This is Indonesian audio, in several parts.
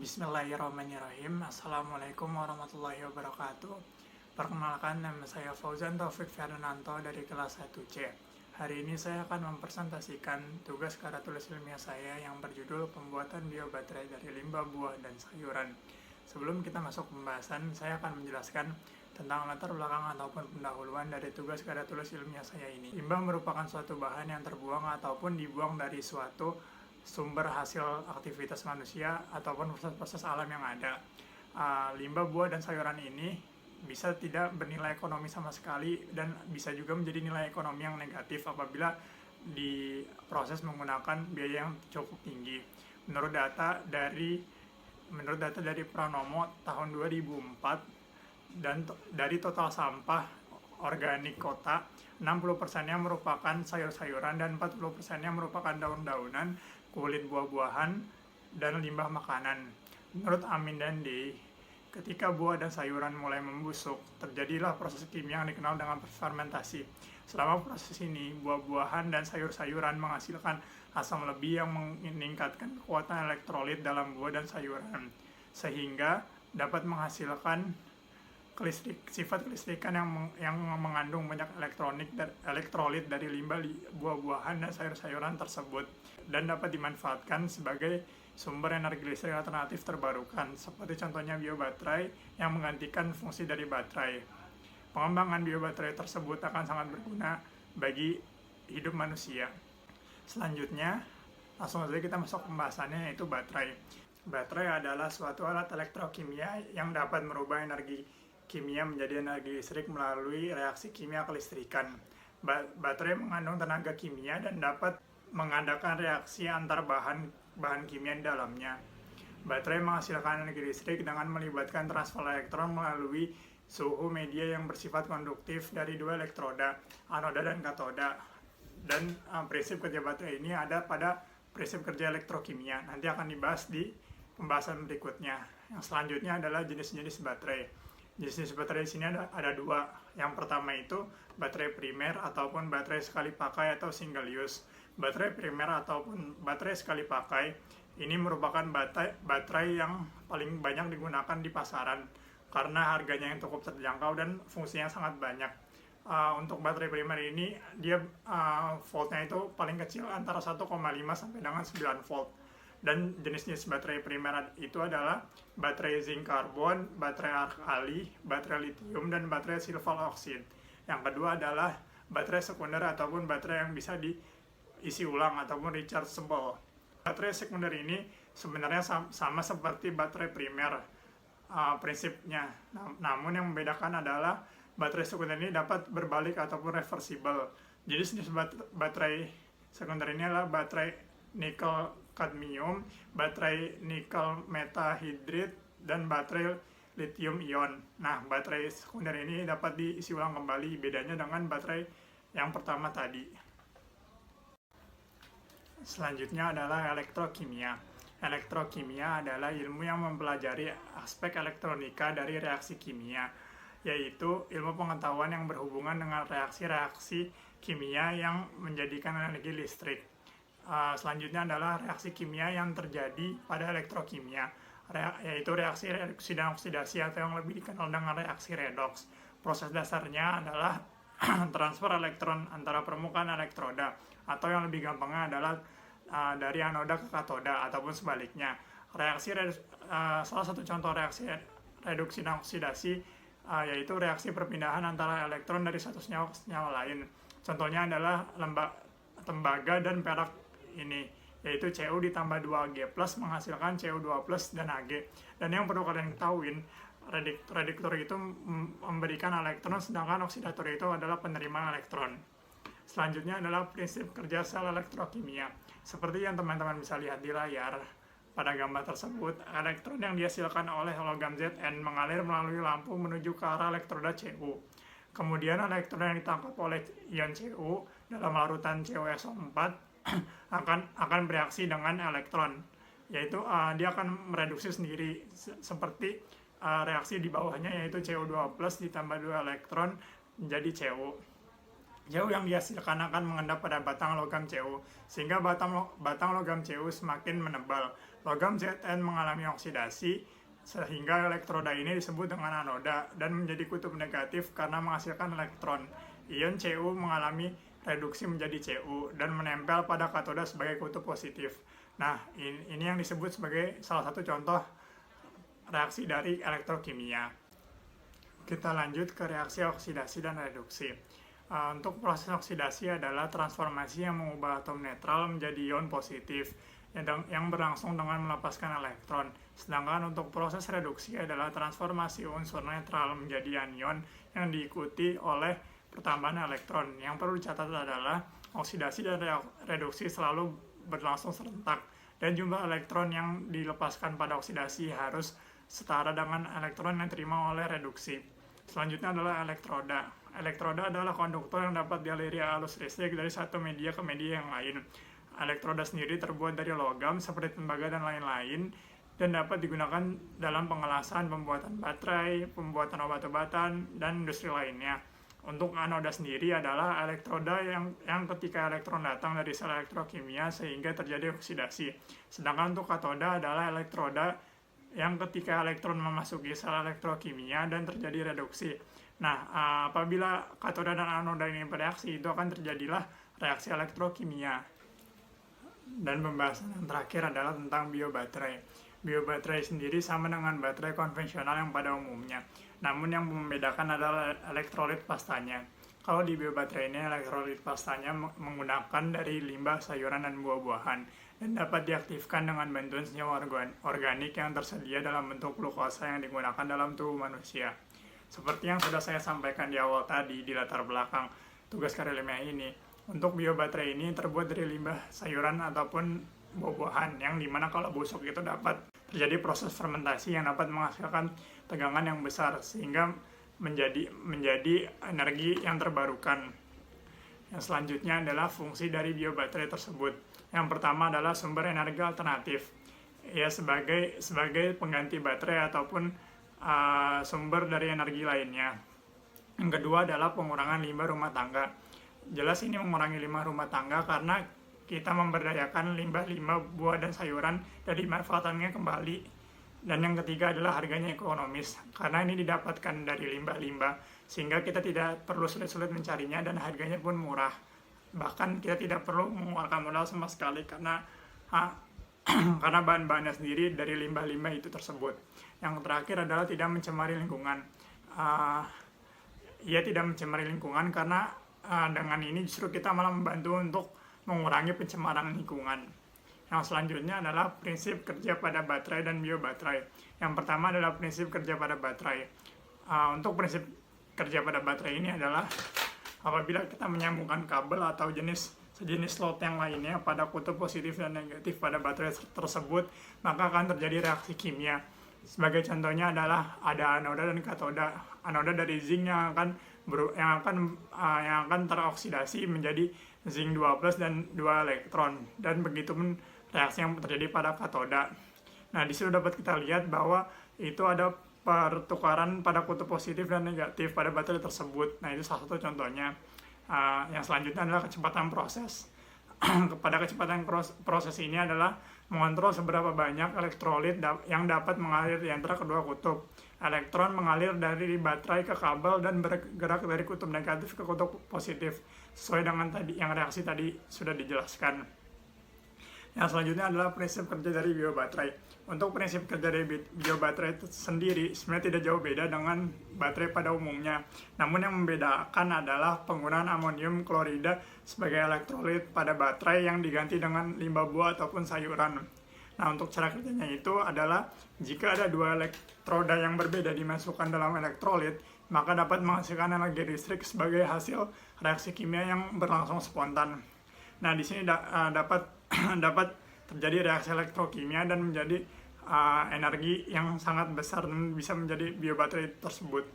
Bismillahirrahmanirrahim. Assalamualaikum warahmatullahi wabarakatuh. Perkenalkan, nama saya Fauzan Taufik Fernanto dari kelas 1C. Hari ini saya akan mempresentasikan tugas karya tulis ilmiah saya yang berjudul Pembuatan Biobaterai dari Limbah Buah dan Sayuran. Sebelum kita masuk pembahasan, saya akan menjelaskan tentang latar belakang ataupun pendahuluan dari tugas karya tulis ilmiah saya ini. Limbah merupakan suatu bahan yang terbuang ataupun dibuang dari suatu sumber hasil aktivitas manusia ataupun proses-proses alam yang ada. Limbah buah dan sayuran ini bisa tidak bernilai ekonomi sama sekali dan bisa juga menjadi nilai ekonomi yang negatif apabila diproses menggunakan biaya yang cukup tinggi. Menurut data dari Pranomo tahun 2004, dan dari total sampah organik kota, 60%-nya merupakan sayur-sayuran dan 40%-nya merupakan daun-daunan, kulit buah-buahan, dan limbah makanan. Menurut Amin dan Dey, ketika buah dan sayuran mulai membusuk, terjadilah proses kimia yang dikenal dengan fermentasi. Selama proses ini, buah-buahan dan sayur-sayuran menghasilkan asam lebih yang meningkatkan kekuatan elektrolit dalam buah dan sayuran, sehingga dapat menghasilkan sifat kelistrikan yang mengandung banyak elektrolit dari limbah buah-buahan dan sayur-sayuran tersebut, dan dapat dimanfaatkan sebagai sumber energi listrik alternatif terbarukan, seperti contohnya biobaterai yang menggantikan fungsi dari baterai. Pengembangan biobaterai tersebut akan sangat berguna bagi hidup manusia. Selanjutnya, langsung saja kita masuk pembahasannya, yaitu baterai. Baterai adalah suatu alat elektrokimia yang dapat merubah energi kimia menjadi energi listrik melalui reaksi kimia kelistrikan. Baterai mengandung tenaga kimia dan dapat mengadakan reaksi antar bahan kimia di dalamnya. Baterai menghasilkan energi listrik dengan melibatkan transfer elektron melalui suhu media yang bersifat konduktif dari dua elektroda, anoda dan katoda. Dan prinsip kerja baterai ini ada pada prinsip kerja elektrokimia. Nanti akan dibahas di pembahasan berikutnya. Yang selanjutnya adalah jenis-jenis baterai. Jenis baterai di sini ada dua. Yang pertama itu baterai primer ataupun baterai sekali pakai atau single use. Baterai primer ataupun baterai sekali pakai ini merupakan baterai yang paling banyak digunakan di pasaran karena harganya yang cukup terjangkau dan fungsinya sangat banyak. Untuk baterai primer ini dia voltnya itu paling kecil antara 1,5 sampai dengan 9 volt. Dan jenis-jenis baterai primer itu adalah baterai zinc karbon, baterai alkali, baterai litium, dan baterai silver oxide. Yang kedua adalah baterai sekunder ataupun baterai yang bisa diisi ulang ataupun rechargeable. Baterai sekunder ini sebenarnya sama seperti baterai primer prinsipnya. Namun yang membedakan adalah baterai sekunder ini dapat berbalik ataupun reversible. Jadi jenis baterai sekunder ini adalah baterai nikel kadmium, baterai nikel metahidrid, dan baterai lithium ion. Nah, baterai sekunder ini dapat diisi ulang kembali, bedanya dengan baterai yang pertama tadi. Selanjutnya adalah elektrokimia. Elektrokimia adalah ilmu yang mempelajari aspek elektronika dari reaksi kimia, yaitu ilmu pengetahuan yang berhubungan dengan reaksi-reaksi kimia yang menjadikan energi listrik. Selanjutnya adalah reaksi kimia yang terjadi pada elektrokimia, yaitu reaksi reduksi dan oksidasi atau yang lebih dikenal dengan reaksi redoks. Proses dasarnya adalah transfer elektron antara permukaan elektroda, atau yang lebih gampangnya adalah dari anoda ke katoda ataupun sebaliknya. Salah satu contoh reaksi reduksi dan oksidasi yaitu reaksi perpindahan antara elektron dari satu senyawa ke senyawa lain. Contohnya adalah tembaga dan perak ini, yaitu Cu ditambah 2Ag plus menghasilkan Cu2 plus dan Ag. Dan yang perlu kalian ketahuin, reduktor itu memberikan elektron, sedangkan oksidator itu adalah penerima elektron. Selanjutnya adalah prinsip kerja sel elektrokimia. Seperti yang teman-teman bisa lihat di layar pada gambar tersebut, elektron yang dihasilkan oleh logam Zn mengalir melalui lampu menuju ke arah elektroda Cu. Kemudian elektron yang ditangkap oleh ion Cu dalam larutan CuSO4 akan bereaksi dengan elektron, yaitu dia akan mereduksi sendiri seperti reaksi di bawahnya, yaitu Cu2 plus ditambah 2 elektron menjadi Cu. CU yang dihasilkan akan mengendap pada batang logam CU, sehingga batang logam CU semakin menebal. Logam Zn mengalami oksidasi, sehingga elektroda ini disebut dengan anoda dan menjadi kutub negatif karena menghasilkan elektron. Ion Cu mengalami reduksi menjadi Cu dan menempel pada katoda sebagai kutub positif. Nah, ini yang disebut sebagai salah satu contoh reaksi dari elektrokimia. Kita lanjut ke reaksi oksidasi dan reduksi. Untuk proses oksidasi adalah transformasi yang mengubah atom netral menjadi ion positif yang berlangsung dengan melepaskan elektron. Sedangkan untuk proses reduksi adalah transformasi unsur netral menjadi anion yang diikuti oleh pertambahan elektron. Yang perlu dicatat adalah oksidasi dan reduksi selalu berlangsung serentak dan jumlah elektron yang dilepaskan pada oksidasi harus setara dengan elektron yang diterima oleh reduksi. Selanjutnya adalah elektroda. Elektroda adalah konduktor yang dapat dialiri arus listrik dari satu media ke media yang lain. Elektroda sendiri terbuat dari logam seperti tembaga dan lain-lain dan dapat digunakan dalam pengelasan, pembuatan baterai, pembuatan obat-obatan, dan industri lainnya. Untuk anoda sendiri adalah elektroda yang ketika elektron datang dari sel elektrokimia sehingga terjadi oksidasi. Sedangkan untuk katoda adalah elektroda yang ketika elektron memasuki sel elektrokimia dan terjadi reduksi. Nah, apabila katoda dan anoda ini bereaksi, itu akan terjadilah reaksi elektrokimia. Dan pembahasan yang terakhir adalah tentang biobaterai. Biobaterai sendiri sama dengan baterai konvensional yang pada umumnya. Namun yang membedakan adalah elektrolit pastanya. Kalau di biobaterai ini, elektrolit pastanya menggunakan dari limbah sayuran dan buah-buahan dan dapat diaktifkan dengan bantuan senyawa organik yang tersedia dalam bentuk glukosa yang digunakan dalam tubuh manusia. Seperti yang sudah saya sampaikan di awal tadi di latar belakang tugas karya ilmiah ini, untuk biobaterai ini terbuat dari limbah sayuran ataupun buah-buahan yang dimana kalau busuk itu dapat terjadi proses fermentasi yang dapat menghasilkan tegangan yang besar sehingga menjadi energi yang terbarukan. Yang selanjutnya adalah fungsi dari biobaterai tersebut. Yang pertama adalah sumber energi alternatif, ya sebagai pengganti baterai ataupun sumber dari energi lainnya. Yang kedua adalah pengurangan limbah rumah tangga. Jelas ini mengurangi limbah rumah tangga karena kita memberdayakan limbah-limbah buah dan sayuran dari manfaatnya kembali. Dan yang ketiga adalah harganya ekonomis, karena ini didapatkan dari limbah-limbah, sehingga kita tidak perlu sulit-sulit mencarinya dan harganya pun murah. Bahkan kita tidak perlu mengeluarkan modal sama sekali karena karena bahan-bahannya sendiri dari limbah-limbah itu tersebut. Yang terakhir adalah tidak mencemari lingkungan. Ia tidak mencemari lingkungan karena dengan ini justru kita malah membantu untuk mengurangi pencemaran lingkungan. Yang selanjutnya adalah prinsip kerja pada baterai dan biobaterai. Yang pertama adalah prinsip kerja pada baterai. Untuk prinsip kerja pada baterai ini adalah apabila kita menyambungkan kabel atau sejenis slot yang lainnya pada kutub positif dan negatif pada baterai tersebut, maka akan terjadi reaksi kimia. Sebagai contohnya adalah ada anoda dan katoda. Anoda dari zinc yang akan teroksidasi menjadi zinc 2+ dan 2 elektron, dan begitu pun reaksi yang terjadi pada katoda. Nah, di situ dapat kita lihat bahwa itu ada pertukaran pada kutub positif dan negatif pada baterai tersebut. Nah, itu salah satu contohnya. Yang selanjutnya adalah kecepatan proses. Pada kecepatan proses ini adalah mengontrol seberapa banyak elektrolit yang dapat mengalir di antara kedua kutub. Elektron mengalir dari baterai ke kabel dan bergerak dari kutub negatif ke kutub positif, sesuai dengan yang reaksi tadi sudah dijelaskan. Yang selanjutnya adalah prinsip kerja dari biobaterai. Untuk prinsip kerja dari biobaterai sendiri sebenarnya tidak jauh beda dengan baterai pada umumnya. Namun yang membedakan adalah penggunaan amonium klorida sebagai elektrolit pada baterai yang diganti dengan limbah buah ataupun sayuran. Nah, untuk cara kerjanya itu adalah jika ada dua elektroda yang berbeda dimasukkan dalam elektrolit, maka dapat menghasilkan energi listrik sebagai hasil reaksi kimia yang berlangsung spontan. Nah, di sini dapat terjadi reaksi elektrokimia dan menjadi energi yang sangat besar dan bisa menjadi biobaterai tersebut.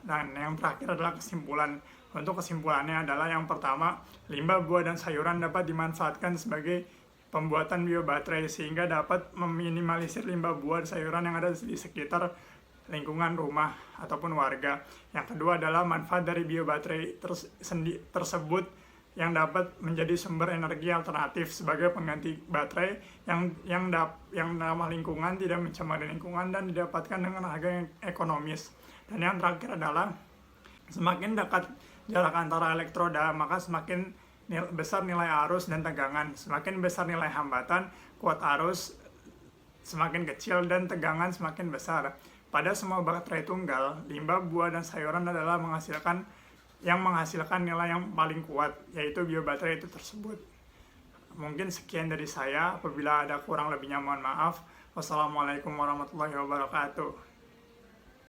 Dan yang terakhir adalah kesimpulan. Untuk kesimpulannya adalah yang pertama, limbah buah dan sayuran dapat dimanfaatkan sebagai pembuatan biobaterai sehingga dapat meminimalisir limbah buah dan sayuran yang ada di sekitar lingkungan rumah ataupun warga. Yang kedua adalah manfaat dari biobaterai tersebut yang dapat menjadi sumber energi alternatif sebagai pengganti baterai yang ramah lingkungan, tidak mencemari lingkungan, dan didapatkan dengan harga yang ekonomis. Dan yang terakhir adalah semakin dekat jarak antara elektroda, maka semakin besar nilai arus dan tegangan. Semakin besar nilai hambatan, kuat arus semakin kecil dan tegangan semakin besar. Pada semua baterai tunggal, limbah buah dan sayuran adalah menghasilkan nilai yang paling kuat, yaitu biobaterai itu tersebut. Mungkin sekian dari saya. Apabila ada kurang lebihnya mohon maaf. Wassalamualaikum warahmatullahi wabarakatuh.